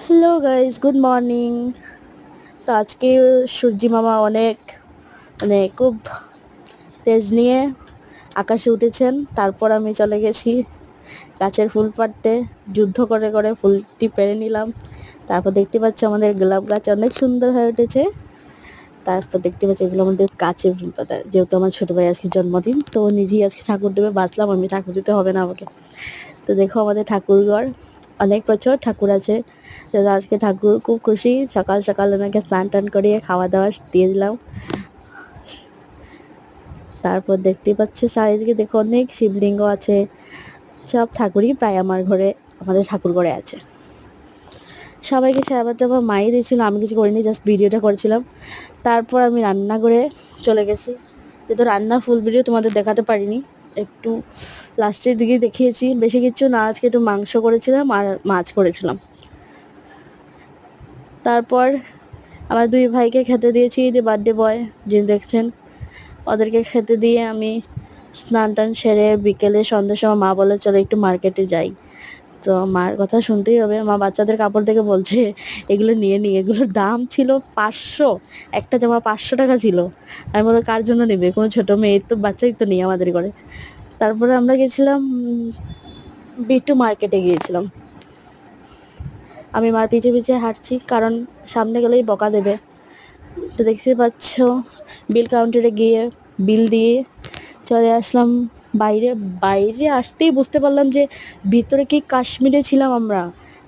Hello guys, good morning. তো আজকে সূর্যি মামা অনেক খুব তেজ নিয়ে আকাশে উঠেছেন। তারপর আমি চলে গেছি গাছের ফুল পাড়তে। যুদ্ধ করে করে ফুলটি পেরে নিলাম। তারপর দেখতে পাচ্ছি আমাদের গোলাপ গাছ অনেক সুন্দর হয়ে উঠেছে। তারপর দেখতে পাচ্ছি এগুলো আমাদের গাছের ফুল পাতা। যেহেতু আমার ছোটো ভাই আজকে জন্মদিন, তো ও নিজেই আজকে ঠাকুর দেবে, বাঁচলাম আমি, ঠাকুর দিতে হবে না আমাকে। তো দেখো আমাদের ঠাকুরঘর অনেক বছর ঠাকুর আছে। তো আজকে ঠাকুর খুব খুশি, সকাল সকাল ওনাকে স্নান টান করিয়ে খাওয়া দাওয়া দিয়ে দিলাম। তারপর দেখতেই পাচ্ছ চারিদিকে দেখো অনেক শিবলিঙ্গ আছে। সব ঠাকুরই প্রায় আমার ঘরে, আমাদের ঠাকুর ঘরে আছে। সবাইকে সেবা টেবা মাই দিয়েছিল, আমি কিছু করিনি, জাস্ট ভিডিওটা করেছিলাম। তারপর আমি রান্না করে চলে গেছি। যেহেতু রান্না ফুল ভিডিও তোমাদের দেখাতে পারিনি, একটু লাস্টের দিকে দেখিয়েছি, বেশি কিছু না। আজকে একটু মাংস করেছিলাম আর মাছ করেছিলাম। তারপর আমার দুই ভাইকে খেতে দিয়েছি, যে বার্থডে বয় যিনি দেখছেন, ওদেরকে খেতে দিয়ে আমি স্নান টান সেরে বিকেলে সন্ধ্যের সময় মা বলে চলো একটু মার্কেটে যাই। তো মার কথা শুনতেই হবে। মা বাচ্চাদের কাপড় দেখে বলছে এগুলো নিয়ে নিই, এগুলোর দাম ছিল 500, একটা জামা 500 টাকা ছিল। আমি বলো কার জন্য নেবে, কোনো ছোটো মেয়ের তো, বাচ্চাই তো নেই আমাদের ঘরে। তারপরে আমরা গেছিলাম বিট্টু মার্কেটে গিয়েছিলাম। আমি মার পিছে পিছে হাঁটছি, কারণ সামনে গেলেই বকা দেবে। তো দেখতে পাচ্ছ বিল কাউন্টারে গিয়ে বিল দিয়ে চলে আসলাম বাইরে। বাইরে আসতেই বুঝতে পারলাম যে ভিতরে কি কাশ্মীরে ছিলাম আমরা।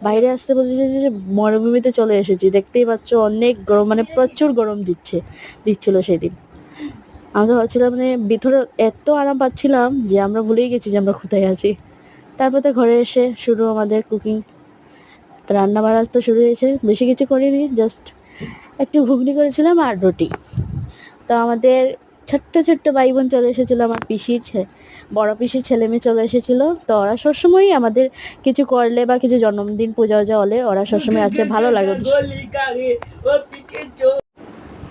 বাইরে আসতে বলছে যে মরুভূমিতে চলে এসেছি। দেখতেই পাচ্ছ অনেক গরম, মানে প্রচুর গরম দিচ্ছিল সেদিন। আমরা ভাবছিলাম, মানে ভিতরে এত আরাম পাচ্ছিলাম যে আমরা ভুলেই গেছি যে আমরা কোথায় আছি। তারপর তো ঘরে এসে শুরু আমাদের কুকিং। রান্না বাড়া তো শুরু হয়েছে, বেশি কিছু করিনি, জাস্ট একটু ঘুগনি করেছিলাম আর রুটি। তো আমাদের ছোট্ট ছোট্ট ভাই বোন চলে এসেছিলো, আমার বড় পিসির ছেলে মেয়ে চলে এসেছিলো। তো ওরা সবসময়ই আমাদের কিছু করলে বা কিছু জন্মদিন পূজা হলে ওরা সবসময় আছে, ভালো লাগে ওদের।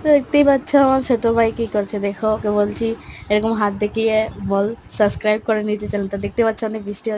তো দেখতেই পাচ্ছ আমার ছোট ভাই কি করছে, দেখো ওকে বলছি এরকম হাত দেখিয়ে বল সাবস্ক্রাইব করে নিচে চ্যানেলটা। দেখতে পাচ্ছ অনেক বৃষ্টি